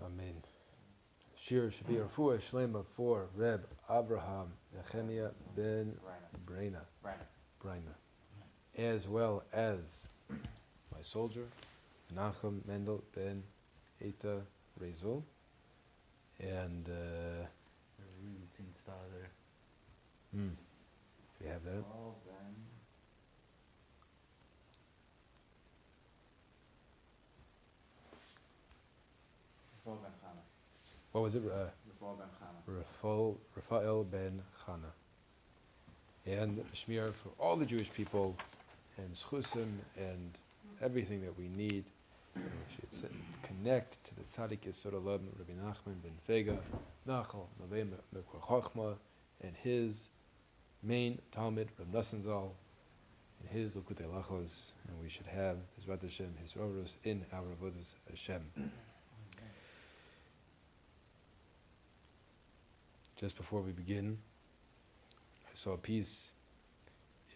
Amen. Shir should be Refuah Shlema for Reb Abraham Nehemiah ben Breiner, as well as my soldier Menachem Mendel ben Eta Rezel, and Rubinstein's father. We have that. What was it? Raphael ben Chana. And Shmir for all the Jewish people, and Schusim, and everything that we need. We should connect to the Tzaddik Yesod Olam, Rabbi Nachman ben Fega, Nachal, Mavei Mekor Chochma, and his main Talmud, Reb Nosson Zal, and his Likutey Halachos, and we should have his Vat Hashem, his Rovros in our Avodas Hashem. Just before we begin, I saw a piece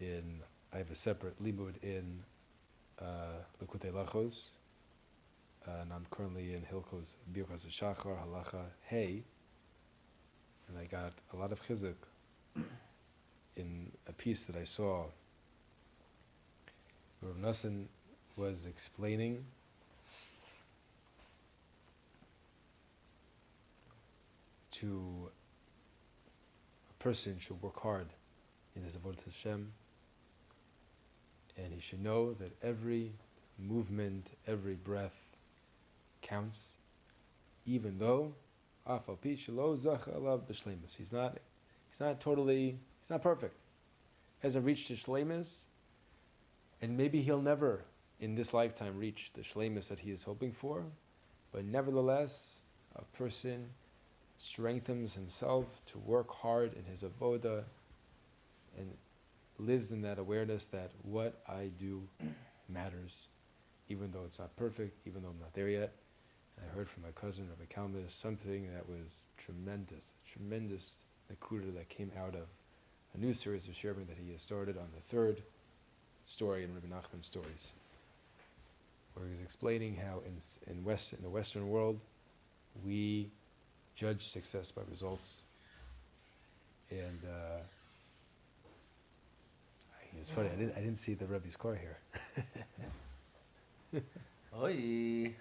I have a separate limud in Likutey Halachos, and I'm currently in Hilchos Birchas Shachar, Halachah Hey, and I got a lot of chizuk in a piece that I saw where Reb Nosson was explaining to a person should work hard in his avodas Hashem, and he should know that every movement, every breath counts, even though he's not perfect, hasn't reached the shleimus, and maybe he'll never in this lifetime reach the shleimus that he is hoping for, but nevertheless a person strengthens himself to work hard in his avoda and lives in that awareness that what I do matters, even though it's not perfect, even though I'm not there yet. And I heard from my cousin Rabbi Halachos something that was tremendous nakuda that came out of a new series of shiurim that he has started on the third story in Rabbi Nachman's stories, where he was explaining how in the Western world we judge success by results, and it's funny. I didn't see the Rebbe's car here. Oi.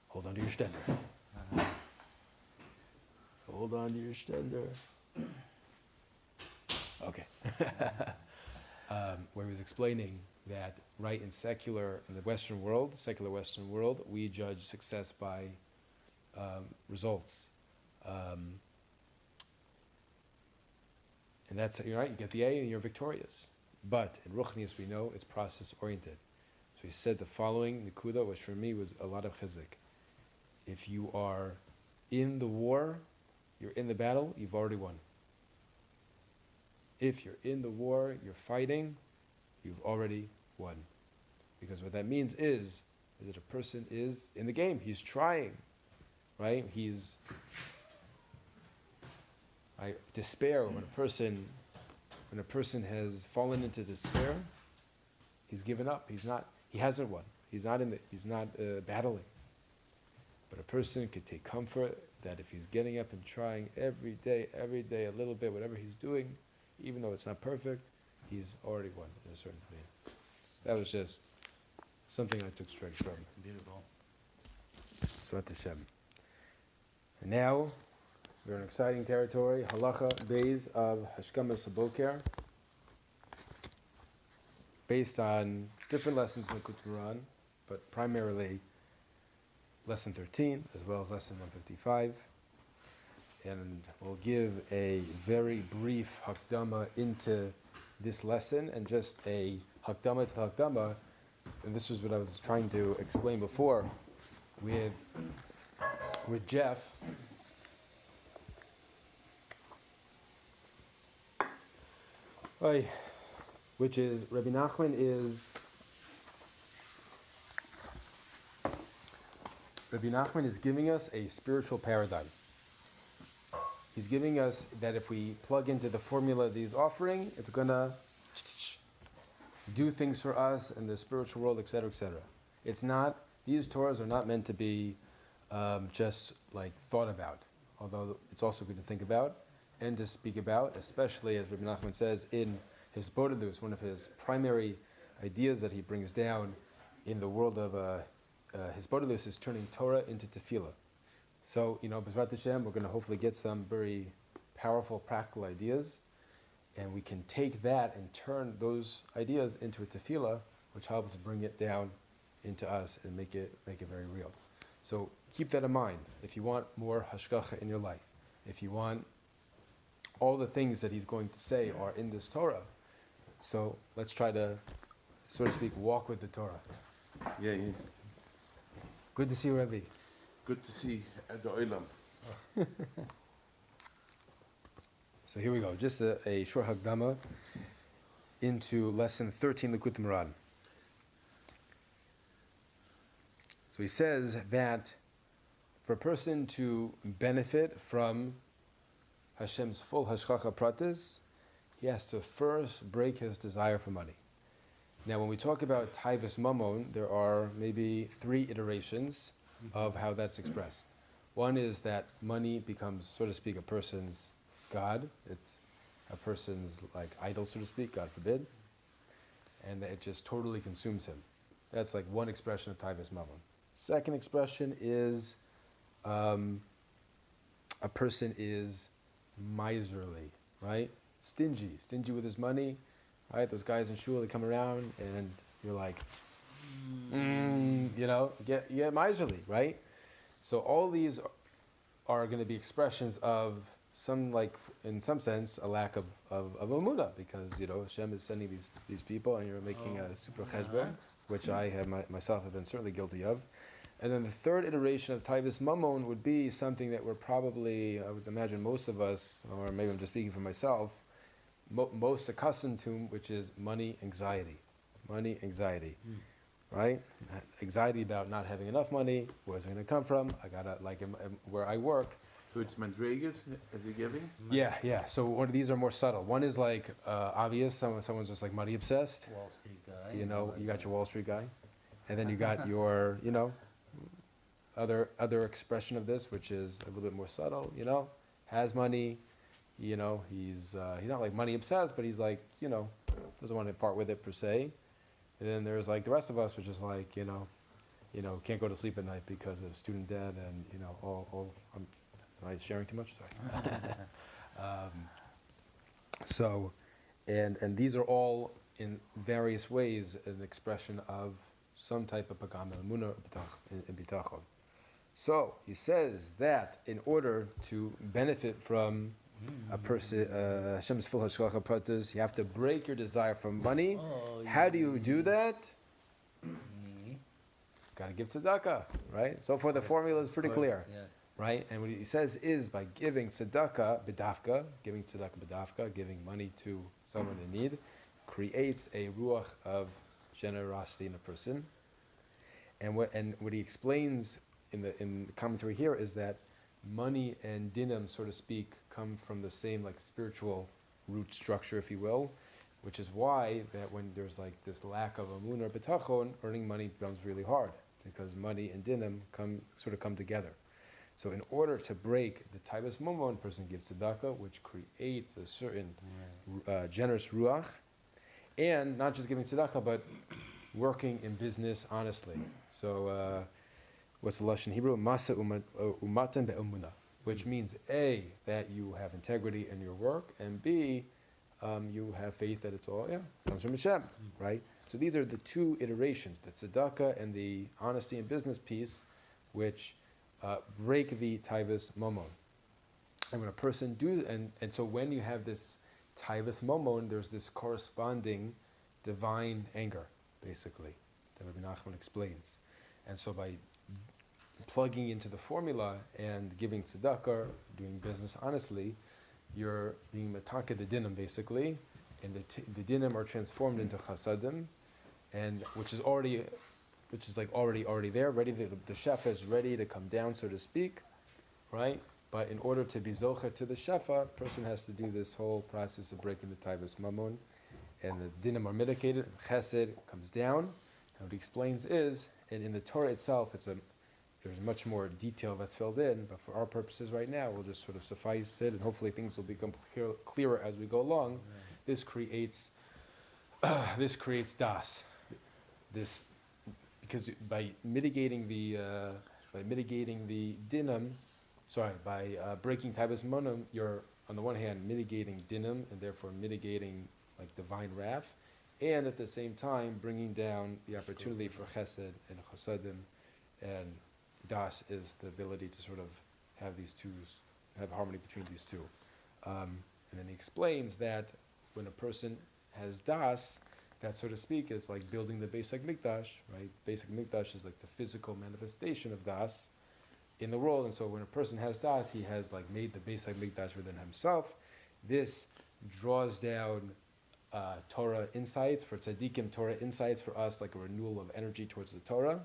Hold on to your stender. Hold on to your stender. Okay. Where he was explaining that right in secular Western world, we judge success by results. And that's, you're right, you get the A and you're victorious. But in Ruchnius we know it's process oriented. So he said the following Nikuda, which for me was a lot of chizuk. If you are in the war, you're in the battle, you've already won. If you're in the war, you're fighting, you've already won. Because what that means is that a person is in the game, he's trying, right? Despair, when a person has fallen into despair, he's given up, he hasn't won, he's not battling. But a person could take comfort that if he's getting up and trying every day, a little bit, whatever he's doing, even though it's not perfect, he's already won in a certain way. That was just something I took straight from. It's beautiful. Tzvat Hashem. And now, we're in exciting territory, Halachah Beis of Hashkamas HaBoker, based on different lessons in the Quran, but primarily lesson 13, as well as lesson 155. And we'll give a very brief hakdama into this lesson, and just a hakdama to hakdama. And this was what I was trying to explain before with Jeff. Which is, Rabbi Nachman is giving us a spiritual paradigm. He's giving us that if we plug into the formula that he's offering, it's going to do things for us in the spiritual world, etc., etc. It's not These Torahs are not meant to be just like thought about, although it's also good to think about and to speak about, especially as Rabbi Nachman says in his Bodilus, one of his primary ideas that he brings down in the world of his Bodilus is turning Torah into tefillah. So, B'ezrat Hashem, we're going to hopefully get some very powerful, practical ideas, and we can take that and turn those ideas into a tefillah, which helps bring it down into us and make it very real. So keep that in mind. If you want more hashkacha in your life, if you want all the things that he's going to say are in this Torah, so let's try to, so to speak, walk with the Torah. Yeah. Good to see you, Rabbi. Good to see the Olam. So here we go. Just a short Hagdama into lesson 13, Likutey Moharan. So he says that for a person to benefit from Hashem's full Hashkacha Pratis, he has to first break his desire for money. Now, when we talk about Taivas Mammon, there are maybe 3 iterations of how that's expressed. One is that money becomes, so to speak, a person's God. It's a person's like idol, so to speak, God forbid. And that it just totally consumes him. That's like one expression of Taivas Mammon. Second expression is a person is miserly, right? Stingy with his money, right? Those guys in shul, they come around and you're like, get miserly, right? So all these are going to be expressions of some, like, in some sense, a lack of emunah, because, Hashem is sending these people and you're making a super cheshbon, which I have myself have been certainly guilty of. And then the third iteration of Taivas Mammon would be something that we're probably, I would imagine most of us, or maybe I'm just speaking for myself, most accustomed to, which is money anxiety. Money anxiety, right? Anxiety about not having enough money. Where's it going to come from? I gotta, where I work. So it's Madrigas that you're giving? Yeah. So one of these are more subtle. One is like obvious. Someone's just like money obsessed. Wall Street guy. You got your Wall Street guy, and then you got your, other expression of this, which is a little bit more subtle. Has money. He's not like money obsessed, but he's like, doesn't want to part with it per se. And then there's like the rest of us, which is like, can't go to sleep at night because of student debt and, am I sharing too much? Sorry. And these are all in various ways an expression of some type of pagam emunah and bitachon. So he says that in order to benefit from a person, Hashem's full hashkacha pratis, you have to break your desire for money. How do you do that? Got to give tzedakah, right? So far the formula is pretty clear, right? And what he says is by giving tzedakah b'dafka, giving money to someone in need, creates a ruach of generosity in a person. And what he explains in the commentary here is that money and dinam, so to speak, come from the same like spiritual root structure, if you will, which is why that when there's like this lack of amun or betachon, earning money becomes really hard, because money and dinam come together. So in order to break the taivas mammon, person gives tzedakah, which creates a certain generous ruach, and not just giving tzedakah, but working in business honestly. So what's the lashon in Hebrew? Masa umatan be'emunah, which means A, that you have integrity in your work, and B, you have faith that it's all comes from Hashem, right? So these are the 2 iterations, the tzedakah and the honesty in business piece, which break the taivas mammon. And when a person and so when you have this taivas mammon, there's this corresponding divine anger, basically, that Rabbi Nachman explains. And so by plugging into the formula and giving tzedakah, doing business honestly, you're being mataka the dinam basically, and the dinam are transformed into chasadim, and which is already there, ready. The shefa is ready to come down, so to speak, right? But in order to be zocha to the shefa, person has to do this whole process of breaking the taivas mammon, and the dinam are mitigated, and chesed comes down. And what he explains is and in the Torah itself, there's much more detail that's filled in, but for our purposes right now, we'll just sort of suffice it, and hopefully things will become clearer as we go along. This creates das. This, because by mitigating the dinam, by breaking taibas monam, you're on the one hand mitigating dinam and therefore mitigating like divine wrath, and at the same time bringing down the opportunity for chesed and chasadim, and das is the ability to sort of have have harmony between these two. And then he explains that when a person has das, that, so to speak, is like building the Beis Mikdash, right? Beis Mikdash is like the physical manifestation of das in the world, and so when a person has das, he has like made the Beis Mikdash within himself. This draws down Torah insights for tzaddikim, Torah insights for us, like a renewal of energy towards the Torah.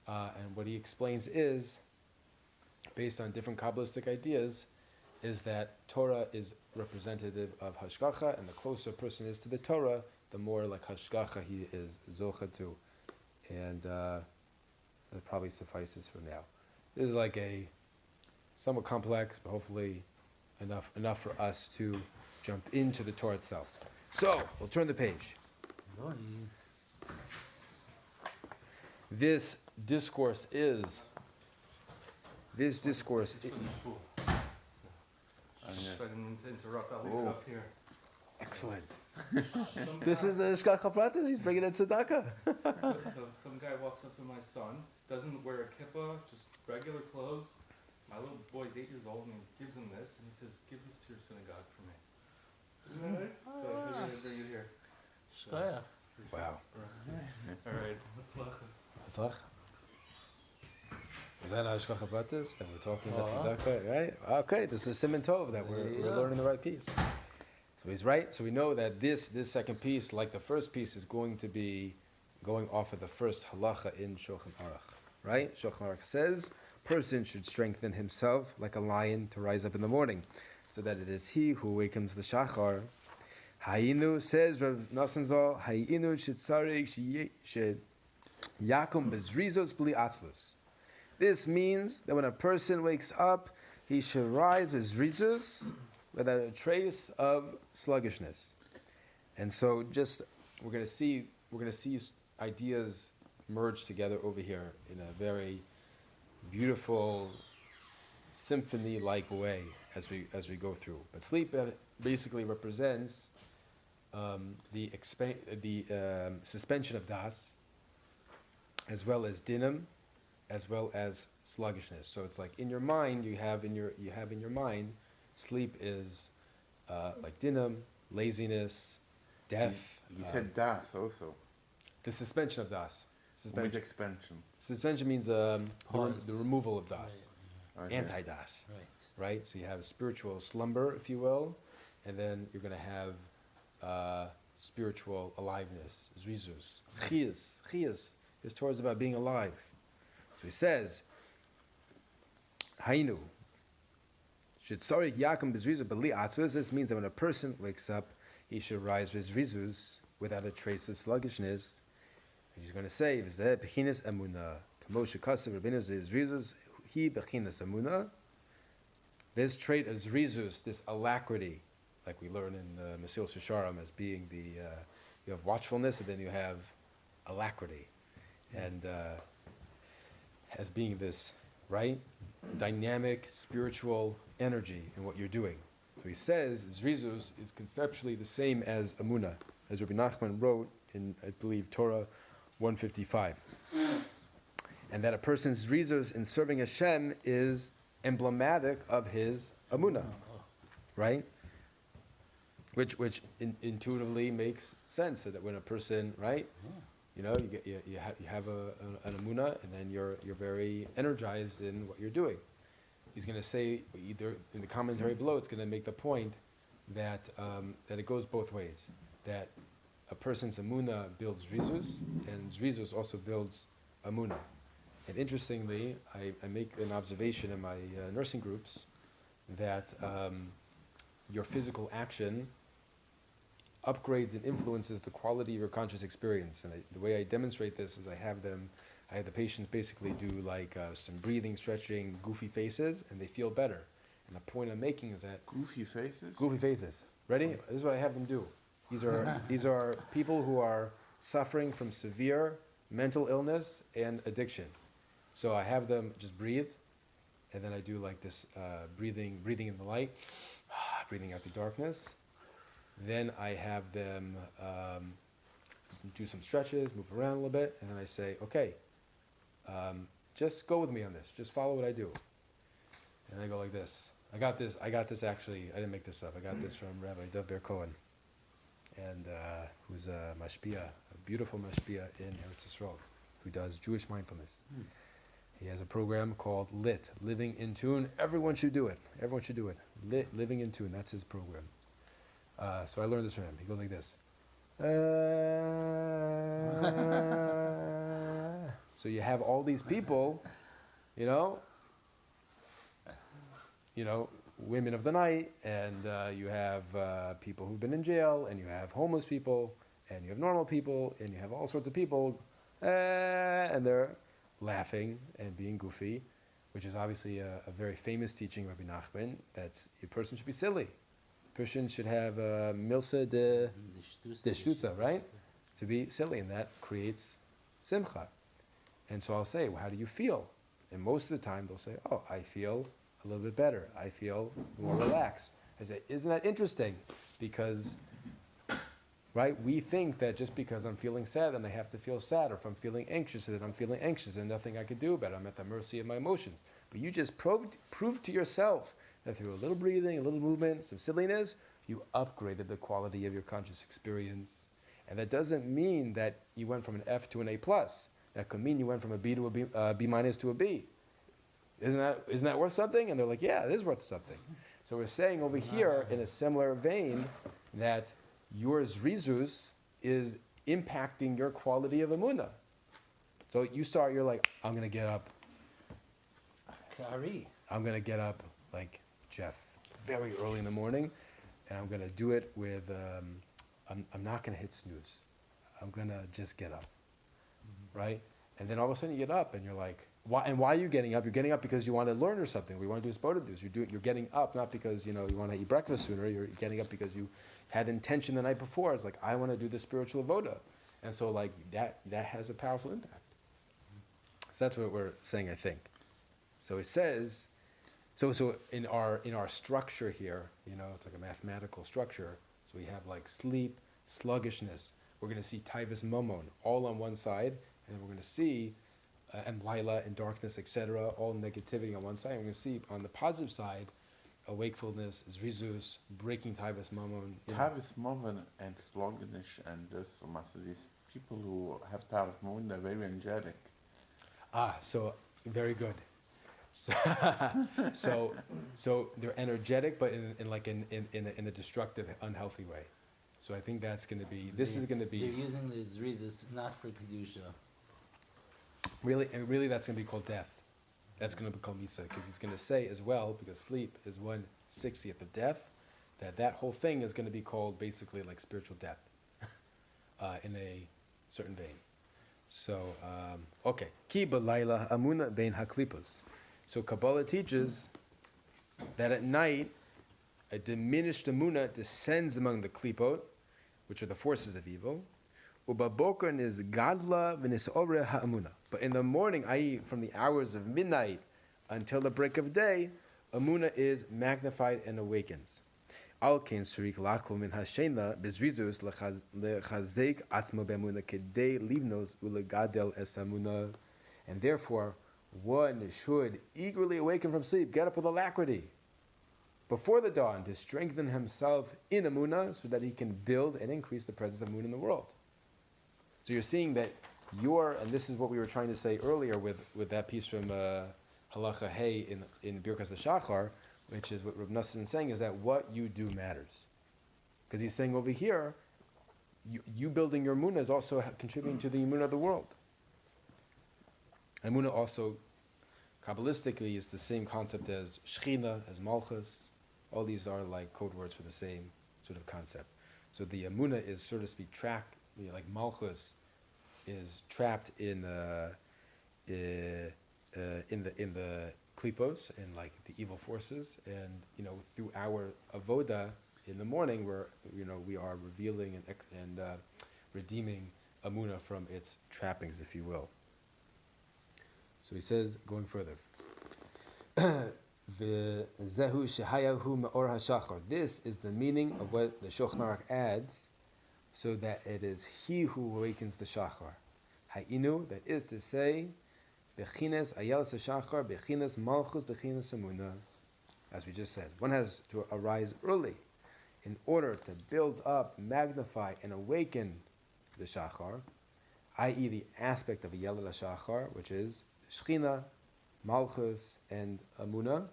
And what he explains is, based on different Kabbalistic ideas, is that Torah is representative of Hashkacha, and the closer a person is to the Torah, the more like Hashkacha he is zocha to. And that probably suffices for now. This is like a somewhat complex, but hopefully enough for us to jump into the Torah itself. So, we'll turn the page. This discourse is... I didn't mean to interrupt. I'll leave it up here. Excellent. This is the Shkacha Pratis. He's bringing in tzedakah. So some guy walks up to my son, doesn't wear a kippah, just regular clothes. My little boy's 8 years old, and he gives him this, and he says, "Give this to your synagogue for me." Isn't that nice? So I'm going to bring it here. Shkoyach. Wow. All right. Hatzlach. Is that Shkacha Pratis that we're talking about tzedakah, right? Okay, this is Siman Tov that we're learning the right piece. So he's right. So we know that this second piece, like the first piece, is going to be going off of the first halacha in Shulchan Aruch, right? Shulchan Aruch says, person should strengthen himself like a lion to rise up in the morning, so that it is he who awakens the shachar. Hayinu, says Rav Nosson Zal, Hayinu shitzarig yakum bezrizos bli atzlus. This means that when a person wakes up, he should rise with zrizus, without a trace of sluggishness. And so we're going to see ideas merge together over here in a very beautiful symphony-like way as we go through. But sleep basically represents the suspension of das, as well as dinam, as well as sluggishness. So it's like in your mind you have in your mind, sleep is like dinam, laziness, death. You said das also. The suspension of das. Which expansion? Suspension means the removal of das, Okay. anti-das, Right. right? So you have spiritual slumber, if you will, and then you're going to have spiritual aliveness, zrizus, chiyas. His Torah is about being alive. So he says, Hainu. Shitzarik yakum bezrizus b'li atzvus. This means that when a person wakes up, he should rise with zrizus, without a trace of sluggishness. And he's going to say, "V'zeh bechinas emuna." Kamoshe kasav rabbeinu zrizus he bechinas emuna. This trait of zrizus, this alacrity, like we learn in Mesilas Yesharim, as being you have watchfulness, and then you have alacrity, and as being this dynamic spiritual energy in what you're doing. So he says zrizus is conceptually the same as emunah, as Rabbi Nachman wrote in, I believe, Torah 155, and that a person's zrizus in serving Hashem is emblematic of his emunah, right? Which intuitively makes sense, that when a person, you know, you have an emunah, and then you're very energized in what you're doing. He's going to say, either in the commentary below, it's going to make the point that it goes both ways. That a person's emunah builds zrizus, and zrizus also builds emunah. And interestingly, I make an observation in my nursing groups that your physical action upgrades and influences the quality of your conscious experience. And the way I demonstrate this is I I have the patients basically do like some breathing, stretching, goofy faces, and they feel better. And the point I'm making is that Goofy faces? goofy faces. Ready? This is what I have them do. These are people who are suffering from severe mental illness and addiction. So I have them just breathe, and then I do like this breathing in the light, breathing out the darkness. Then I have them do some stretches, move around a little bit, and then I say, okay, just go with me on this. Just follow what I do. And I go like this. I got this actually, I didn't make this up. I got this from Rabbi Dov Ber Cohen, and who's a mashpia, a beautiful mashpia in Eretz Yisrael, who does Jewish mindfulness. He has a program called LIT, Living in Tune. Everyone should do it. Everyone should do it. LIT, Living in Tune, that's his program. So I learned this from him. He goes like this. So you have all these people, you know, women of the night, and you have people who've been in jail, and you have homeless people, and you have normal people, and you have all sorts of people, and they're laughing and being goofy, which is obviously a very famous teaching of Rabbi Nachman, that a person should be silly. A person should have milsa de shtutza, right? To be silly, and that creates simcha. And so I'll say, well, how do you feel? And most of the time they'll say, oh, I feel a little bit better. I feel more relaxed. I say, isn't that interesting? Because, right, we think that just because I'm feeling sad, then I have to feel sad, or if I'm feeling anxious, then I'm feeling anxious, and nothing I could do about it. I'm at the mercy of my emotions. But you just proved to yourself that through a little breathing, a little movement, some silliness, you upgraded the quality of your conscious experience. And that doesn't mean that you went from an F to an A+. That could mean you went from a B to a B minus to a B. Isn't that worth something? And they're like, yeah, it is worth something. So we're saying over here, in a similar vein, that your zrizus is impacting your quality of emunah. So you're like, I'm going to get up. I'm going to get up like Jeff, very early in the morning, and I'm going to do it with, I'm not going to hit snooze. I'm going to just get up, right? And then all of a sudden you get up and you're like, why are you getting up? You're getting up because you want to learn or something. We want to do spoda dues. You're getting up not because you want to eat breakfast sooner. You're getting up because you had intention the night before. It's like, I want to do this spiritual avoda. And so like that has a powerful impact. So that's what we're saying, I think. So it says, so in our structure here, it's like a mathematical structure. So we have like sleep, sluggishness. We're going to see taivas momon all on one side, and then we're going to see and lila and darkness, etc., all negativity on one side. We're going to see on the positive side, wakefulness, zrizus, breaking taivas momon. Tavis Moven and sluggish and these people who have Tavis Moven, they're very energetic. So very good. So they're energetic, but in a destructive, unhealthy way. So I think that's going to be. This is going to be. They're using the zrizus not for kedusha. Really, that's going to be called death. That's going to be called misa, because he's going to say as well, because sleep is 1/60th of death, that whole thing is going to be called basically like spiritual death, in a certain vein. So, okay. Ki b'layla amuna bein haklipos. So Kabbalah teaches that at night, a diminished amuna descends among the klipot, which are the forces of evil. U'baboker is gadla v'nis'ore ha'amuna. But in the morning, i.e. from the hours of midnight until the break of day, amuna is magnified and awakens. Al kein surik lakel min hashena bezrizus lechazek atzmo be'amuna kedei livnos ulegadel es amuna. And therefore, one should eagerly awaken from sleep, get up with alacrity before the dawn to strengthen himself in Amunah so that he can build and increase the presence of Amunah in the world. So you're seeing that and this is what we were trying to say earlier with that piece from Halachah Hey in Birkas HaShachar, which is what Reb Nassan is saying, is that what you do matters. Because he's saying over here, you building your Amunah is also contributing to the Amunah of the world. Amunah also, Kabbalistically, is the same concept as Shechina, as Malchus. All these are like code words for the same sort of concept. So the Amunah is, so to speak, trapped, like Malchus is trapped in in the klipos and like the evil forces, and through our avoda in the morning, where we are revealing and redeeming Amuna from its trappings, if you will. So he says, going further, this is the meaning of what the Shulchan Aruch adds, so that it is he who awakens the Shachar. Ha'inu, that is to say, Bechines Ayelas HaShachar, Bechines Malchus, Bechines Amuna. As we just said, one has to arise early in order to build up, magnify, and awaken the Shachar, i.e. the aspect of Ayel HaShachar, which is Shechina, Malchus, and Amuna.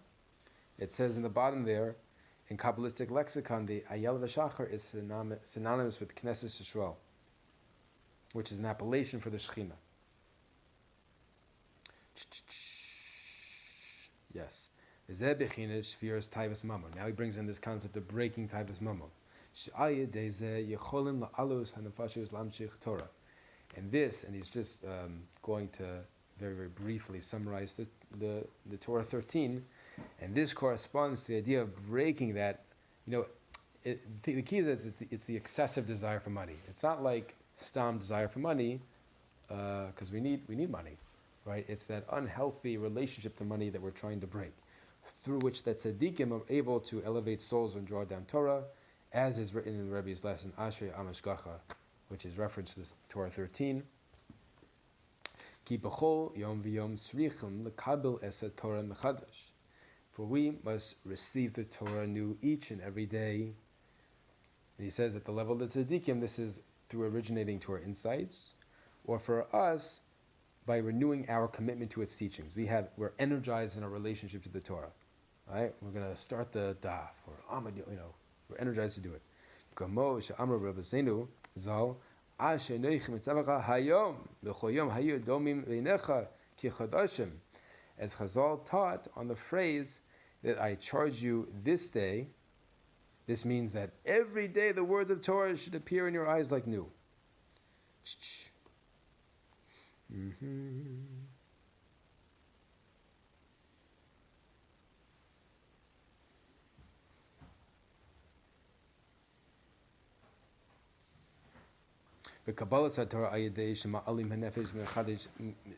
It says in the bottom there, in Kabbalistic lexicon, the Ayel HaShachar is synonymous with Knesset Yisrael, which is an appellation for the Shechina. Yes. Now he brings in this concept of breaking Taivas Mamon. And he's just going to very, very briefly summarize the Torah 13, and this corresponds to the idea of breaking that. The key is it's the excessive desire for money. It's not like stam desire for money, because we need money, right? It's that unhealthy relationship to money that we're trying to break, through which that tzaddikim are able to elevate souls and draw down Torah, as is written in the Rebbe's lesson Ashrei Amashgacha, which is referenced to this Torah 13. Ki b'chol yom v'yom tzrichim lekabel esed Torah mechadash. For we must receive the Torah new each and every day. And he says at the level of the tzaddikim, this is through originating Torah insights, or for us, by renewing our commitment to its teachings. We're energized in our relationship to the Torah. Right? We're going to start the daf, or we're energized to do it. As Chazal taught on the phrase that I charge you this day, this means that every day the words of Torah should appear in your eyes like new. The Kabbalah Torah Ayadei Shema Alim Hanefesh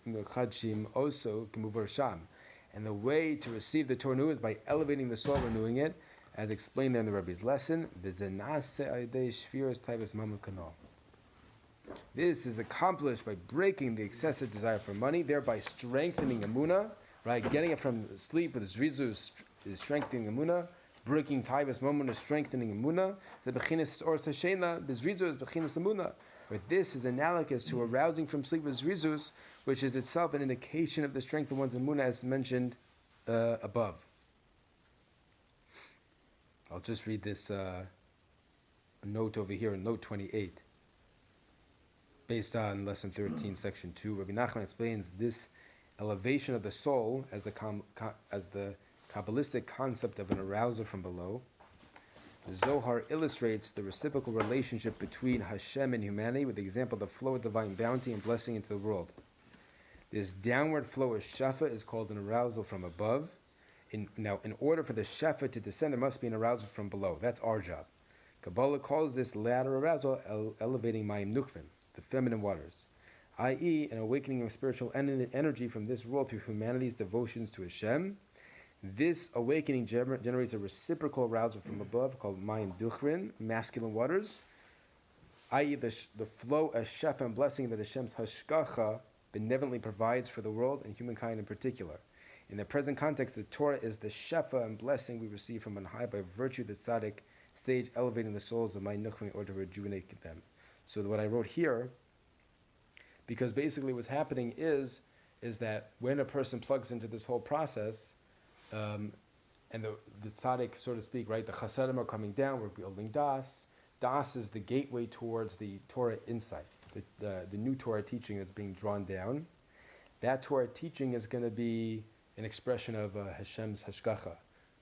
Mechadshim also Kemuvar Sham. And the way to receive the Torah new is by elevating the soul, renewing it, as explained there in the Rebbe's lesson. This is accomplished by breaking the excessive desire for money, thereby strengthening Emunah, right? Getting it from sleep with Zrizu is strengthening Emunah. Breaking Taivas Mamon is strengthening Emunah. The Bechinis Or Sashena, Bizrizu is Bechinis Emunah. But this is analogous to arousing from sleep with Zrizus, which is itself an indication of the strength of one's Emunah, as mentioned above. I'll just read this note over here in note 28. Based on lesson 13, section 2, Rabbi Nachman explains this elevation of the soul as the Kabbalistic concept of an arouser from below. The Zohar illustrates the reciprocal relationship between Hashem and humanity with the example of the flow of divine bounty and blessing into the world. This downward flow of Shefa is called an arousal from above. In order for the Shefa to descend, there must be an arousal from below. That's our job. Kabbalah calls this latter arousal elevating Mayim Nukvin, the feminine waters, i.e. an awakening of spiritual energy from this world through humanity's devotions to Hashem. This awakening generates a reciprocal arousal from above called Mayim Duchrin, masculine waters, i.e. the flow of Shefa and blessing that Hashem's Hashkacha benevolently provides for the world and humankind in particular. In the present context, the Torah is the Shefa and blessing we receive from on high by virtue of the tzaddik stage elevating the souls of Mayim Duchrin in order to rejuvenate them. So what I wrote here, because basically what's happening is that when a person plugs into this whole process, and the tzaddik, so to speak, right, the chasadim are coming down, we're building das. Das is the gateway towards the Torah insight, the new Torah teaching that's being drawn down. That Torah teaching is going to be an expression of Hashem's hashkacha,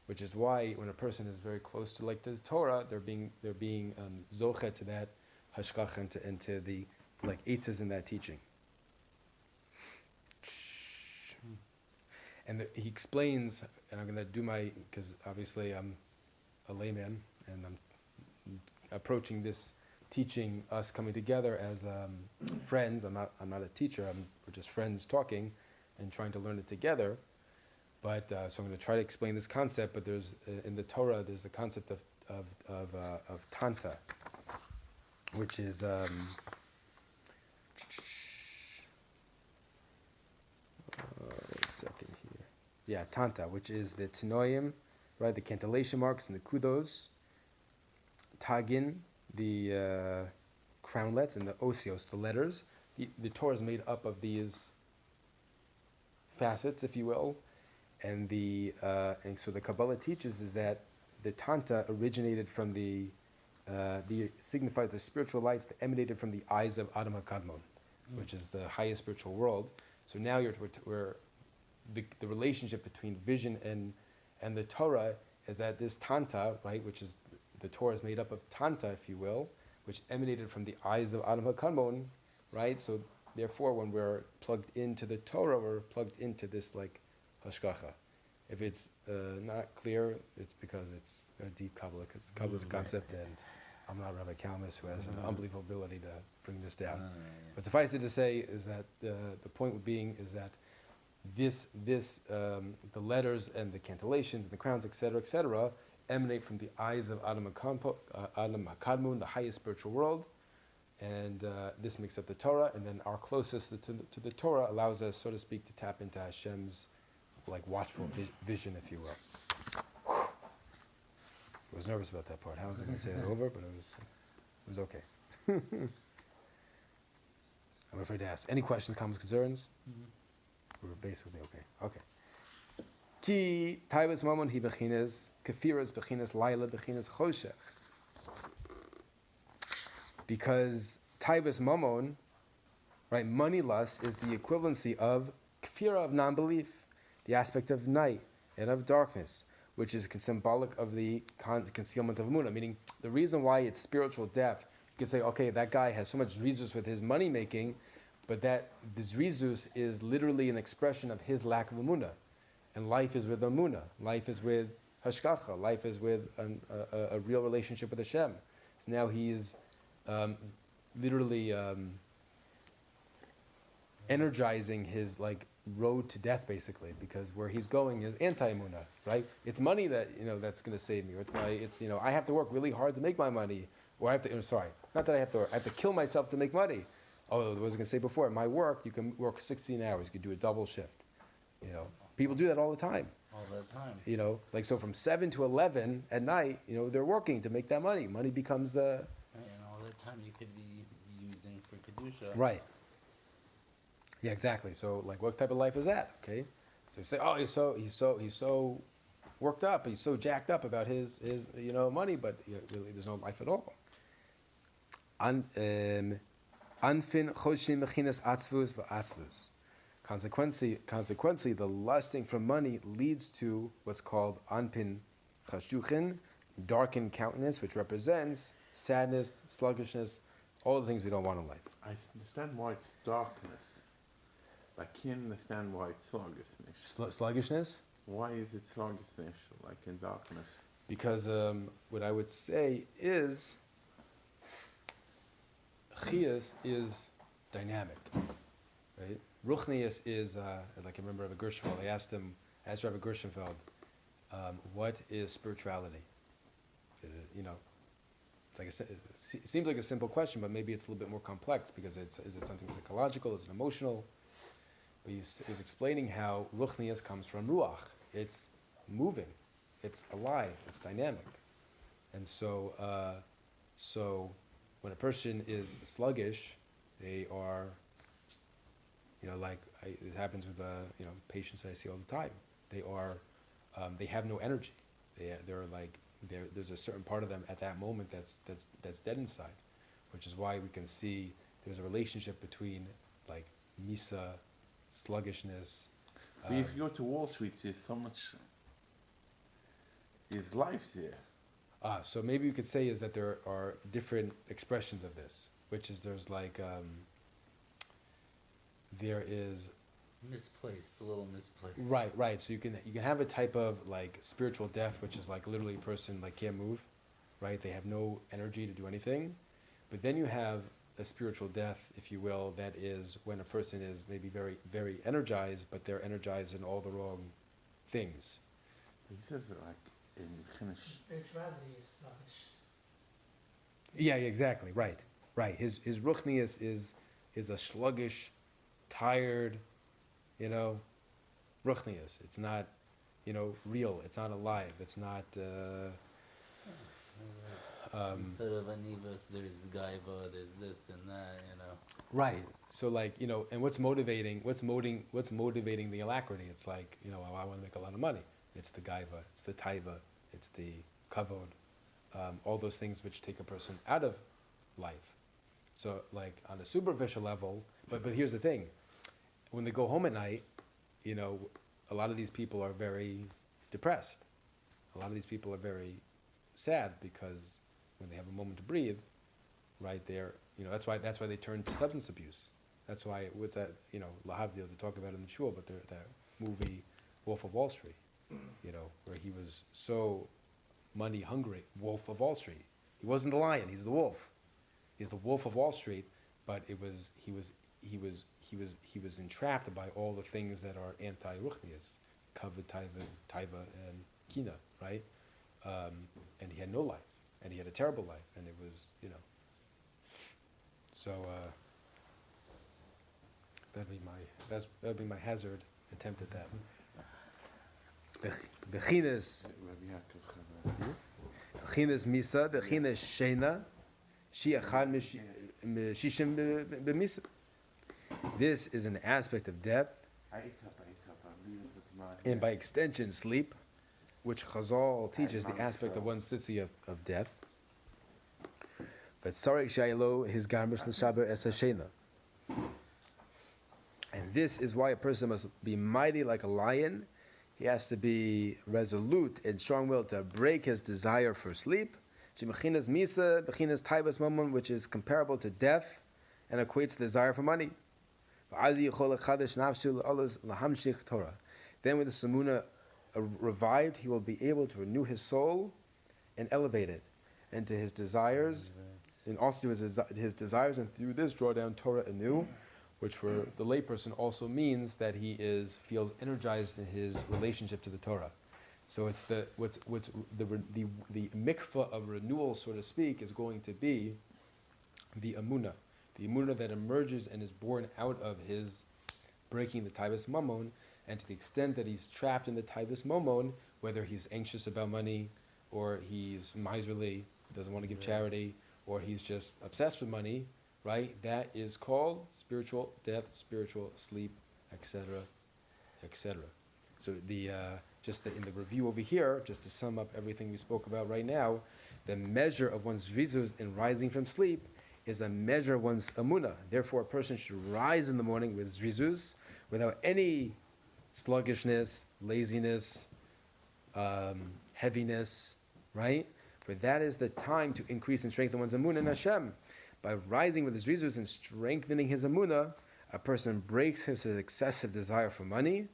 which is why when a person is very close to like the Torah, they're being zochet to that hashkacha and to the like eitzes in that teaching. And he explains, and I'm going to do because obviously I'm a layman, and I'm approaching this teaching, us coming together as friends. I'm not a teacher. We're just friends talking and trying to learn it together. But so I'm going to try to explain this concept. But there's in the Torah, there's the concept of tanta, which is wait a second here. Yeah, tanta, which is the tenoim, right? The cantillation marks and the kudos. Tagin, the crownlets, and the osios, the letters. The Torah is made up of these facets, if you will, and so the Kabbalah teaches is that the tanta originated from the signifies the spiritual lights that emanated from the eyes of Adam HaKadmon, which is the highest spiritual world. So now the relationship between vision and the Torah is that this tanta, right, which is the Torah is made up of tanta, if you will, which emanated from the eyes of Adam HaKadmon, right? So therefore, when we're plugged into the Torah, we're plugged into this like hashkacha. If it's not clear, it's because it's a deep Kabbalah, because Kabbalah is a concept, and I'm not Rabbi Halachos, who has an unbelievable ability to bring this down. But suffice it to say is that the point being is that the letters and the cantillations and the crowns, etc., emanate from the eyes of Adam HaKadmon, the highest spiritual world, and this makes up the Torah. And then our closest to the Torah allows us, so to speak, to tap into Hashem's like watchful vision, if you will. I was nervous about that part. How was I going to say that over? But it was okay. I'm afraid to ask. Any questions, comments, concerns? We're basically okay. Okay. Ki taivas mamon hi bechinas kafiras bechinas laila bechinas choshech. Because taivas mamon, right, money lust is the equivalency of kafira, of non-belief, the aspect of night and of darkness, which is symbolic of the concealment of Amunah, meaning the reason why it's spiritual death. You could say, okay, that guy has so much rizus with his money making, but that this rizus is literally an expression of his lack of Amunah. And life is with Amunah. Life is with Hashkacha. Life is with a real relationship with Hashem. So now he's literally energizing his like road to death, basically, because where he's going is anti-Amunah, right? It's money that that's going to save me. Or it's I have to work really hard to make my money, or I have to. Not that I have to kill myself to make money. Oh, I was going to say before, my work, you can work 16 hours. You can do a double shift. People do that all the time. All the time. Like so from 7 to 11 at night, they're working to make that money. Money becomes the... And all the time you could be using for Kedusha. Right. Yeah, exactly. So like what type of life is that? Okay. So you say, oh, he's so worked up, he's so jacked up about his money, but really there's no life at all. Anfin choshim mechinas atzvus v'atzlus. Consequently, the lusting for money leads to what's called anpin chashuchin, darkened countenance, which represents sadness, sluggishness, all the things we don't want in life. I understand why it's darkness. I can't understand why it's sluggishness. Sluggishness? Why is it sluggishness, like in darkness? Because what I would say is, Chiyas is dynamic, right? Ruchnius is, like I remember Rabbi Gershonfeld, I asked Rabbi Gershonfeld, what is spirituality? Is it, it's like it seems like a simple question, but maybe it's a little bit more complex because is it something psychological, is it emotional? But he was explaining how Ruchnius comes from Ruach. It's moving, it's alive, it's dynamic. And so when a person is sluggish, they are, it happens with patients that I see all the time. They are, they have no energy. There's a certain part of them at that moment that's dead inside, which is why we can see there's a relationship between like misa, sluggishness. But if you go to Wall Street, there's life there. So maybe you could say is that there are different expressions of this, which is there's like there is Misplaced, a little misplaced. Right. So you can have a type of like spiritual death, which is like literally a person like can't move, right? They have no energy to do anything. But then you have a spiritual death, if you will, that is when a person is maybe very, very energized, but they're energized in all the wrong things. He says that like in Chinish. Spirituality is sluggish. Yeah, exactly. Right. His ruchnius is a sluggish, tired, ruchnius. It's not, real. It's not alive. It's not. Instead of anivas, there's gaiva, there's this and that, Right. So like, and what's motivating the alacrity? It's like, I want to make a lot of money. It's the gaiva, it's the taiva, it's the kavod, all those things which take a person out of life. So like on a superficial level, but here's the thing. When they go home at night, a lot of these people are very depressed. A lot of these people are very sad because when they have a moment to breathe, right there, that's why they turn to substance abuse. That's why with that, Lahavdil, they talk about it in the shul, but that movie Wolf of Wall Street, where he was so money hungry, Wolf of Wall Street. He wasn't the lion, he's the wolf. He's the Wolf of Wall Street, but he was entrapped by all the things that are anti-ruchnias, kavod, taiva, and kina, right? And he had no life, and he had a terrible life, and it was, So that'd be my hazard attempt at that. Bechinas misa, bechinas shena, shiachad mishishim b'misa. This is an aspect of death, and by extension, sleep, which Chazal teaches the aspect of one tzitzi of death. But Sarek Shailo, his garmers l'shaber es hashena. And this is why a person must be mighty like a lion. He has to be resolute and strong-willed to break his desire for sleep. Shemechinas misa, bechinas taibas mamon, which is comparable to death and equates to the desire for money. Then with the samuna revived, he will be able to renew his soul and elevate it into his desires, and also to his desires, and through this draw down Torah anew, which for the layperson also means that he feels energized in his relationship to the Torah. So it's the mikvah of renewal, so to speak, is going to be the emunah that emerges and is born out of his breaking the taivas mamon, and to the extent that he's trapped in the taivas mamon, whether he's anxious about money, or he's miserly, doesn't want to give charity, or he's just obsessed with money, right? That is called spiritual death, spiritual sleep, etc., etc. So in the review over here, just to sum up everything we spoke about right now, the measure of one's zrizus in rising from sleep is a measure of one's emunah. Therefore, a person should rise in the morning with zrizus, without any sluggishness, laziness, heaviness, right? For that is the time to increase and strengthen one's emunah in Hashem. By rising with his zrizus and strengthening his emunah, a person breaks his excessive desire for money,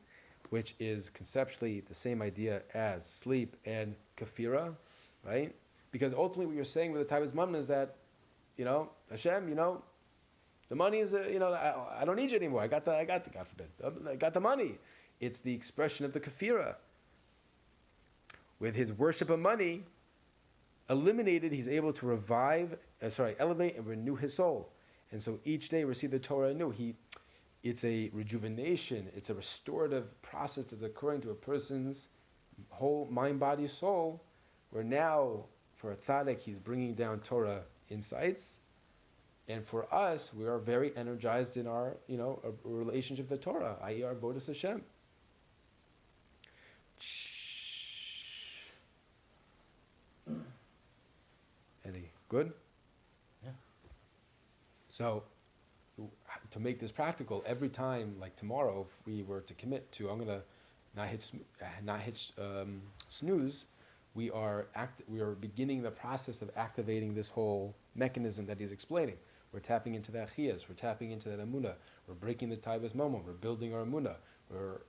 which is conceptually the same idea as sleep and kafira, right? Because ultimately what you're saying with the taivas mamon is that, Hashem, the money is, I don't need you anymore. I got the, God forbid, I got the money. It's the expression of the kafira. With his worship of money eliminated, he's able to elevate and renew his soul. And so each day receive the Torah anew. It's a rejuvenation, it's a restorative process that's occurring to a person's whole mind, body, soul, where now, for a tzaddik, he's bringing down Torah insights, and for us, we are very energized in our, a relationship with the Torah, i.e. our Bodas Hashem. Any good? Yeah. So, to make this practical, every time, like tomorrow, if we were to commit to, I'm gonna not hit snooze, we are beginning the process of activating this whole mechanism that he's explaining. We're tapping into that chiyas. We're tapping into that amunah. We're breaking the taivas momon. We're building our amunah. We're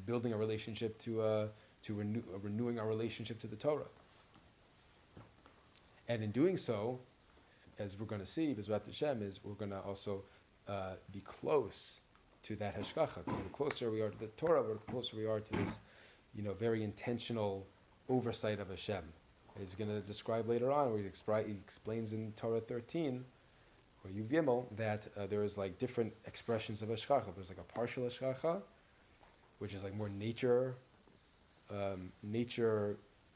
building a relationship to renewing our relationship to the Torah. And in doing so, as we're going to see, B'ezrat Hashem, is we're going to also be close to that hashkacha. The closer we are to the Torah, the closer we are to this, very intentional oversight of Hashem. He's going to describe later on, where he explains in Torah 13, or Yud Gimel, that there is like different expressions of hashkacha. There's like a partial hashkacha, which is like more nature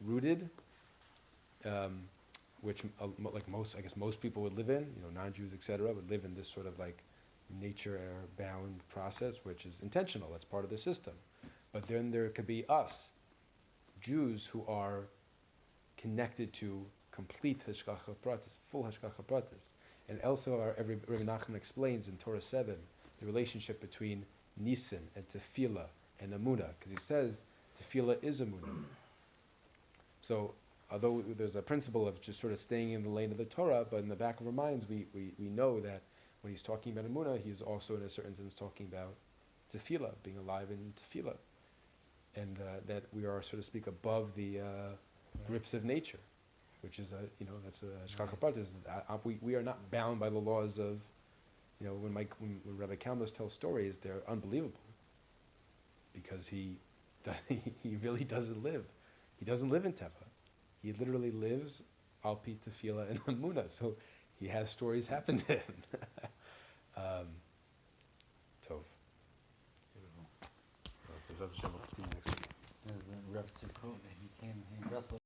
rooted, which like most people would live in, non-Jews, etc., would live in this sort of like nature-bound process, which is intentional. That's part of the system. But then there could be us, Jews, who are connected to complete hashkacha pratis, full hashkacha pratis. And also, Rabbi Nachman explains in Torah 7 the relationship between nisim and tefillah and amunah, because he says tefillah is amunah. So, although there's a principle of just sort of staying in the lane of the Torah, but in the back of our minds, we know that when he's talking about amunah, he's also in a certain sense talking about tefillah, being alive in tefillah, and that we are, so to speak, above the grips of nature, which is that's a hashkacha pratis. We are not bound by the laws of, when Rabbi Kalmas tells stories, they're unbelievable, because he really doesn't live. He doesn't live in Teva. He literally lives al pi tefillah and amunah. So he has stories happen to him. Tov. Beautiful. As Reb Sukkot, he wrestled